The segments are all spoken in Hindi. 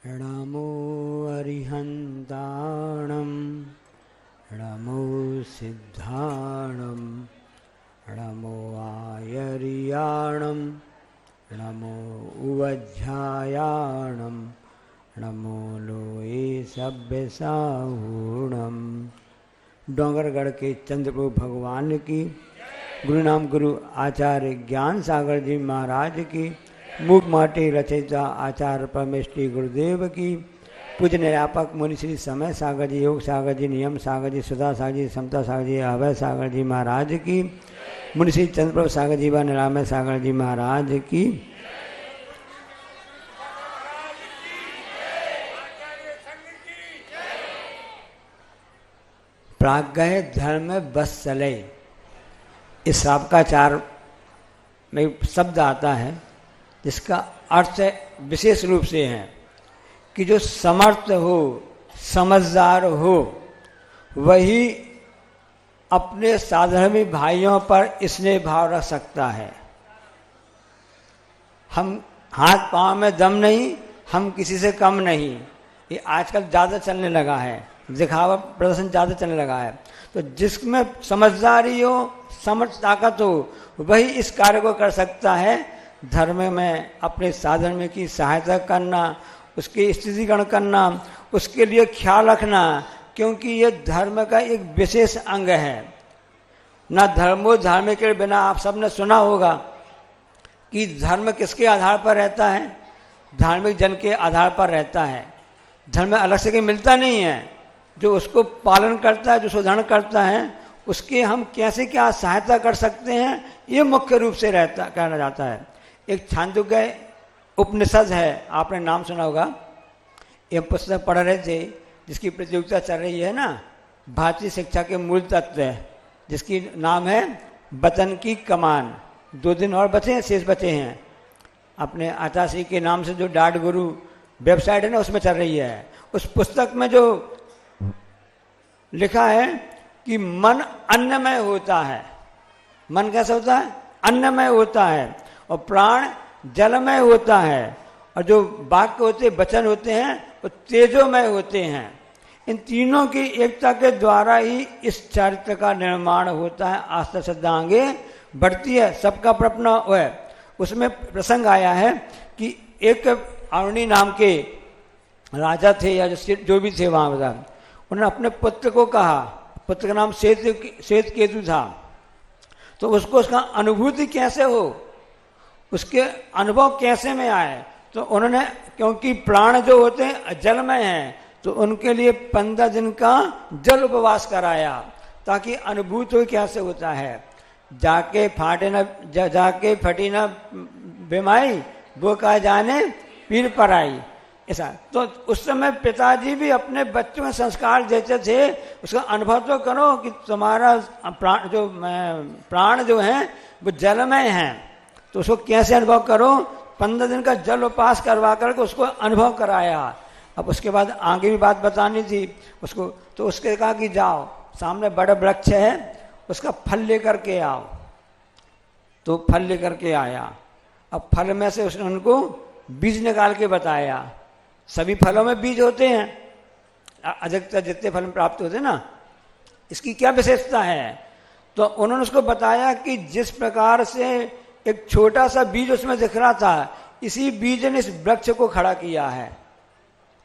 नमो अरिहन्ताणं नमो सिद्धाणं नमो आयर्याणं नमो उवध्यायाणं नमो लोये सभ्यसाहूणं। डोंगरगढ़ के चंद्रप्रभु भगवान की, गुरु नाम गुरु आचार्य ज्ञान सागर जी महाराज की, मूक माटी रचयिता आचार्य परमेश्वरी गुरुदेव की, पूज्य निरापक मुनि श्री समय सागर जी, योग सागर जी, नियम सागर जी, सुधा सागर जी, समता सागर जी, अभय सागर जी महाराज की, मुनि श्री चंद्रप्रभु सागर जी व निरामय सागर जी महाराज की। प्राज्ञ धर्म बस चले, इस शाब्दिकाचार में शब्द आता है जिसका अर्थ विशेष रूप से है कि जो समर्थ हो, समझदार हो, वही अपने साधर्मी भाइयों पर स्नेह भाव रख सकता है। हम हाथ पांव में दम नहीं, हम किसी से कम नहीं, ये आजकल ज़्यादा चलने लगा है, दिखावा प्रदर्शन ज़्यादा चलने लगा है। तो जिसमें समझदारी हो, समझ ताकत हो, वही इस कार्य को कर सकता है। धर्म में अपने साधर्म की सहायता करना, उसकी स्थितिकरण करना, उसके लिए ख्याल रखना, क्योंकि ये धर्म का एक विशेष अंग है। ना धर्मो धर्म के बिना, आप सबने सुना होगा कि धर्म किसके आधार पर रहता है? धार्मिक जन के आधार पर रहता है। धर्म अलग से कहीं मिलता नहीं है। जो उसको पालन करता है, जो शोधन करता है, उसके हम कैसे क्या सहायता कर सकते हैं, ये मुख्य रूप से कहना जाता है। एक छांदोग्य उपनिषद है, आपने नाम सुना होगा। ये पुस्तक पढ़ रहे थे जिसकी प्रतियोगिता चल रही है ना, भारतीय शिक्षा के मूल तत्व, जिसकी नाम है वतन की कमान। 2 दिन और बचे हैं, शेष बचे हैं। अपने आचार्य के नाम से जो डाट गुरु वेबसाइट है ना, उसमें चल रही है। उस पुस्तक में जो लिखा है कि मन अन्नमय होता है। मन कैसा होता है? अन्नमय होता है। और प्राण जलमय होता है। और जो वाक्य होते, वचन होते हैं, वो तेजोमय होते हैं। इन तीनों की एकता के द्वारा ही इस चरित्र का निर्माण होता है। आस्था श्रद्धा आगे बढ़ती है, सबका अपना है। उसमें प्रसंग आया है कि एक अरुणी नाम के राजा थे, या जो भी थे वहाँ पर, उन्होंने अपने पुत्र को कहा, पुत्र का नाम श्वेत केतु था, तो उसको उसका अनुभूति कैसे हो, उसके अनुभव कैसे में आए, तो उन्होंने, क्योंकि प्राण जो होते हैं जलमय हैं, तो उनके लिए 15 दिन का जल उपवास कराया, ताकि अनुभूत हो कैसे होता है। जाके फटी न बेमाई, वो कहा जाने पीर पर आई, ऐसा। तो उस समय पिताजी भी अपने बच्चों में संस्कार देते थे, उसका अनुभव तो करो कि तुम्हारा प्राण जो है वो जलमय है, तो उसको कैसे अनुभव करो। 15 दिन का जल उपवास करवा करके उसको अनुभव कराया। अब उसके बाद आगे भी बात बतानी थी उसको, तो उसके कहा कि जाओ, सामने बड़ा वृक्ष है, उसका फल लेकर के आओ। तो फल लेकर के आया। अब फल में से उसने उनको बीज निकाल के बताया। सभी फलों में बीज होते हैं, अधिकतर जितने फल प्राप्त होते हैं ना, इसकी क्या विशेषता है। तो उन्होंने उसको बताया कि जिस प्रकार से एक छोटा सा बीज उसमें दिख रहा था, इसी बीज ने इस वृक्ष को खड़ा किया है।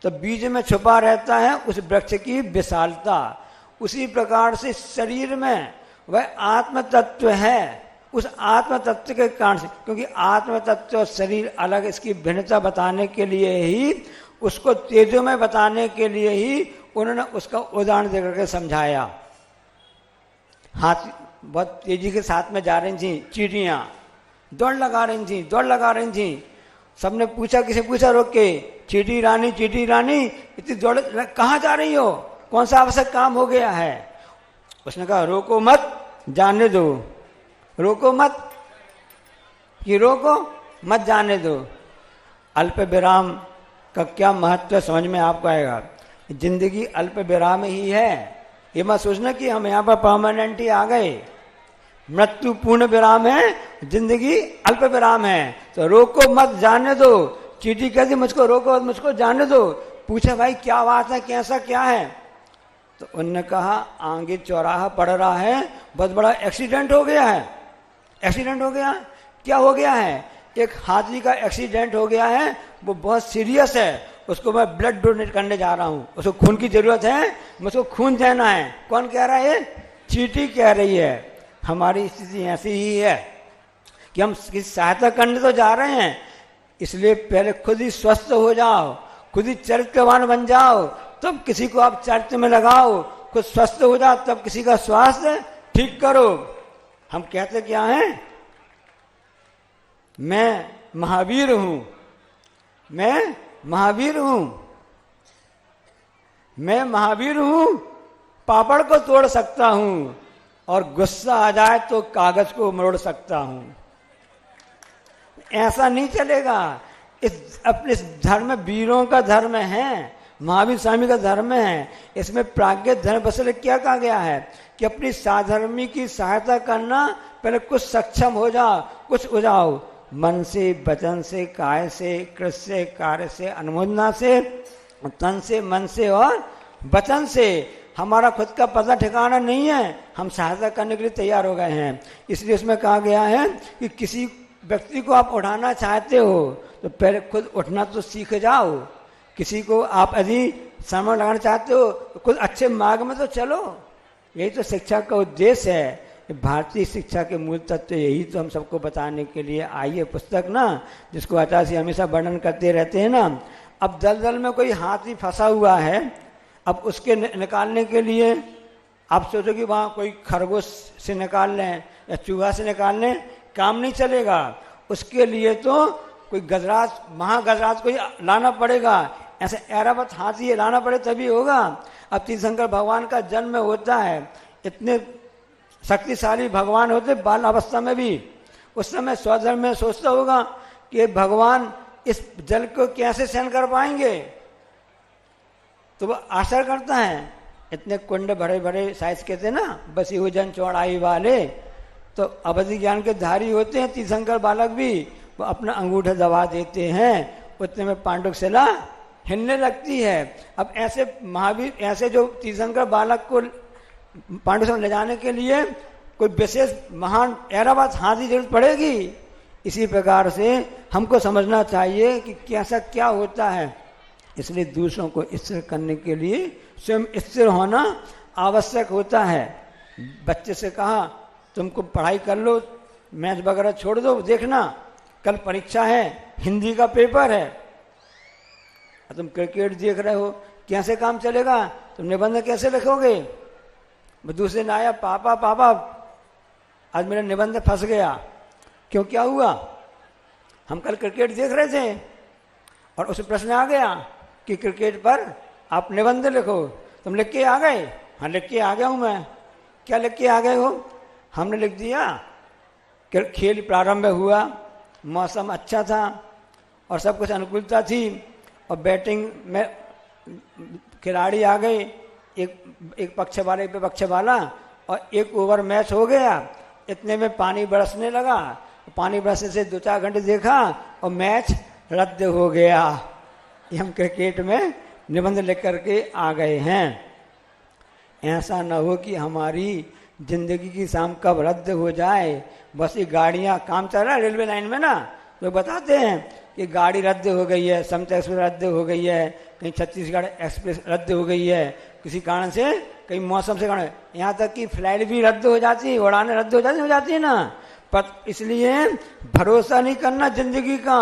तो बीज में छुपा रहता है उस वृक्ष की विशालता। उसी प्रकार से शरीर में वह आत्म तत्व है। उस आत्म तत्व के कारण से, क्योंकि आत्म तत्व और शरीर अलग, इसकी भिन्नता बताने के लिए ही, उसको तेजो में बताने के लिए ही उन्होंने उसका उदाहरण देकर के समझाया। हाथ बहुत तेजी के साथ में जा रही थी चिड़ियाँ, दौड़ लगा रही थी। सबने पूछा, किसे पूछा रोक के, चींटी रानी इतनी दौड़ कहाँ जा रही हो, कौन सा आवश्यक काम हो गया है। उसने कहा रोको मत, जाने दो। रोको मत कि रोको मत, जाने दो। अल्प विराम का क्या महत्व समझ में आपको आएगा। जिंदगी अल्प विराम ही है। ये मत सोचना कि हम यहाँ पर परमानेंट ही आ गए। मृत्यु पूर्ण विराम है, जिंदगी अल्प विराम है। तो रोको मत, जाने दो, चींटी कहती मुझको रोको, मुझको जाने दो। पूछा भाई क्या बात है, कैसा क्या है? तो उनने कहा आगे चौराहा पड़ रहा है, बहुत बड़ा एक्सीडेंट हो गया है। एक्सीडेंट हो गया? क्या हो गया है? एक हाथी का एक्सीडेंट हो गया है, वो बहुत सीरियस है, उसको मैं ब्लड डोनेट करने जा रहा हूँ, उसको खून की जरूरत है, मुझको खून देना है। कौन कह रहा है? चींटी कह रही है। हमारी स्थिति ऐसी ही है कि हम किसी सहायता करने तो जा रहे हैं, इसलिए पहले खुद ही स्वस्थ हो जाओ, खुद ही चरित्रवान बन जाओ, तब किसी को आप चरित्र में लगाओ। खुद स्वस्थ हो जाओ तब किसी का स्वास्थ्य ठीक करो। हम कहते क्या हैं? मैं महावीर हूं, मैं महावीर हूं, मैं महावीर हूं, पापड़ को तोड़ सकता हूं और गुस्सा आ जाए तो कागज को मरोड़ सकता हूं। ऐसा नहीं चलेगा। इस अपने धर्म वीरों का धर्म है, महावीर स्वामी का धर्म है। इसमें प्राज्ञ धर्म बस क्या कहा गया है कि अपनी साधर्मी की सहायता करना, पहले कुछ सक्षम हो जाओ, कुछ हो जाओ, मन से, वचन से, काय से, कृष्ण से, कार्य से, अनुमोदना से, तन से, मन से और वचन से। हमारा खुद का पता ठिकाना नहीं है, हम सहायता करने के लिए तैयार हो गए हैं। इसलिए उसमें कहा गया है कि किसी व्यक्ति को आप उठाना चाहते हो तो पहले खुद उठना तो सीख जाओ। किसी को आप यदि समय लगाना चाहते हो तो खुद अच्छे मार्ग में तो चलो। यही तो शिक्षा का उद्देश्य है। भारतीय शिक्षा के मूल तत्व यही तो हम सबको बताने के लिए आई है पुस्तक ना, जिसको आचार्य जी हमेशा वर्णन करते रहते हैं ना। अब दलदल में कोई हाथी फंसा हुआ है, अब उसके निकालने के लिए आप सोचो कि वहाँ कोई खरगोश से निकाल लें या चूहा से निकाल लें, काम नहीं चलेगा। उसके लिए तो कोई गजराज, महागजराज कोई लाना पड़ेगा, ऐसे ऐरावत हाथी लाना पड़े तभी होगा। अब तीर्थंकर भगवान का जन्म होता है, इतने शक्तिशाली भगवान होते बाल अवस्था में भी, उस समय स्वधर्म में सोचता होगा कि भगवान इस जल को कैसे सहन कर पाएंगे, तो वो आशा करता है। इतने कुंड बड़े बड़े साइज के थे ना, बसी हुई जन चौड़ाई वाले, तो अवधि ज्ञान के धारी होते हैं तीर्थंकर बालक भी, वो अपना अंगूठा दबा देते हैं, उतने में पांडुक शिला हिलने लगती है। अब ऐसे महावीर, ऐसे जो तीर्थंकर बालक को पांडु से ले जाने के लिए कोई विशेष महान ऐरावत हाथी जरूरत पड़ेगी। इसी प्रकार से हमको समझना चाहिए कि कैसा क्या होता है। इसलिए दूसरों को स्थिर करने के लिए स्वयं स्थिर होना आवश्यक होता है। बच्चे से कहा तुमको पढ़ाई कर लो, मैथ वगैरह छोड़ दो, देखना कल परीक्षा है, हिंदी का पेपर है, तुम क्रिकेट देख रहे हो, कैसे काम चलेगा? तुम निबंध कैसे लिखोगे? दूसरे ने आया, पापा पापा आज मेरा निबंध फंस गया। क्यों, क्या हुआ? हम कल क्रिकेट देख रहे थे और उस प्रश्न आ गया कि क्रिकेट पर आप निबंध लिखो। तुम लिख के आ गए? हाँ लिख के आ गया हूं मैं। क्या लिख के आ गए हो? हमने लिख दिया कि खेल प्रारंभ हुआ, मौसम अच्छा था और सब कुछ अनुकूलता थी और बैटिंग में खिलाड़ी आ गए, एक पक्ष वाला एक विपक्ष वाला, और 1 ओवर मैच हो गया। इतने में पानी बरसने लगा, पानी बरसने से 2-4 घंटे देखा और मैच रद्द हो गया। ये हम क्रिकेट में निबंध लिख करके आ गए हैं। ऐसा न हो कि हमारी जिंदगी की शाम कब रद्द हो जाए। बस ये गाड़ियां, काम चल रहा है रेलवे लाइन में ना, तो बताते हैं कि गाड़ी रद्द हो गई है, समता एक्सप्रेस रद्द हो गई है, कहीं छत्तीसगढ़ एक्सप्रेस रद्द हो गई है किसी कारण से, कहीं मौसम से कारण, यहाँ तक कि फ्लाइट भी रद्द हो जाती है, उड़ानें रद्द हो जाती है ना। पर इसलिए भरोसा नहीं करना जिंदगी का।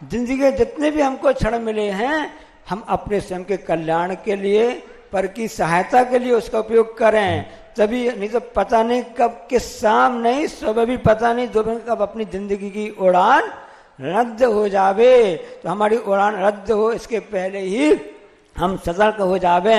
जिंदगी के जितने भी हमको क्षण मिले हैं, हम अपने स्वयं के कल्याण के लिए, पर की सहायता के लिए उसका उपयोग करें, तभी। नहीं तो पता नहीं कब किस शाम नहीं, सुबह भी पता नहीं, दोपहर कब अपनी जिंदगी की उड़ान रद्द हो जावे। तो हमारी उड़ान रद्द हो इसके पहले ही हम सतर्क हो जावे।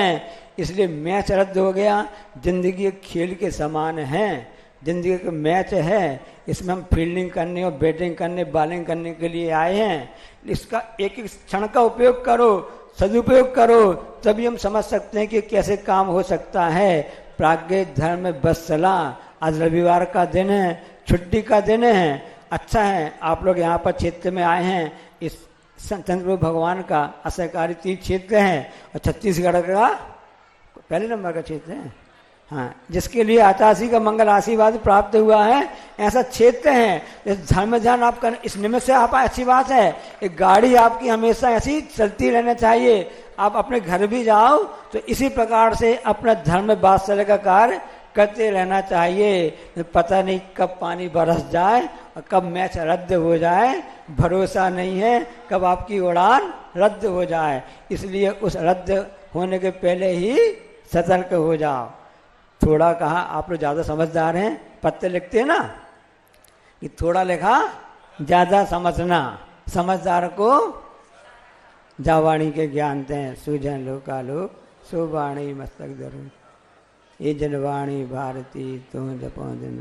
इसलिए मैच रद्द हो गया। जिंदगी एक खेल के समान है, जिंदगी का मैच है, इसमें हम फील्डिंग करने और बैटिंग करने, बॉलिंग करने के लिए आए हैं। इसका एक एक क्षण का उपयोग करो, सदुपयोग करो, तभी हम समझ सकते हैं कि कैसे काम हो सकता है। प्राज्ञ धर्म वत्सला, आज रविवार का दिन है, छुट्टी का दिन है। अच्छा है आप लोग यहाँ पर क्षेत्र में आए हैं, इस चंद्रप्रभु भगवान का असहकारी तीर्थ क्षेत्र है और छत्तीसगढ़ का पहले नंबर का क्षेत्र है। हाँ, जिसके लिए आतासी का मंगल आशीर्वाद प्राप्त हुआ है, ऐसा क्षेत्र है। इस धर्म ध्यान आप कर, इस निमित्त से आप अच्छी बात है, एक गाड़ी आपकी हमेशा ऐसी चलती रहना चाहिए। आप अपने घर भी जाओ तो इसी प्रकार से अपना धर्म वात्सल्य का कार्य करते रहना चाहिए। पता नहीं कब पानी बरस जाए और कब मैच रद्द हो जाए, भरोसा नहीं है कब आपकी उड़ान रद्द हो जाए। इसलिए उस रद्द होने के पहले ही सतर्क हो जाओ। थोड़ा कहा, आप लोग ज़्यादा समझदार हैं, पत्ते लिखते हैं ना कि थोड़ा लिखा ज़्यादा समझना, समझदार को जावाणी के ज्ञान दें, सूझन लोकालोक सुवाणी मस्तक जरूर। ये जनवाणी भारती तुम जपो दिन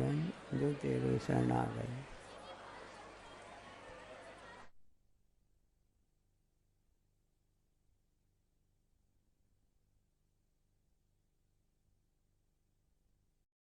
जो तेरे शरण आ गए।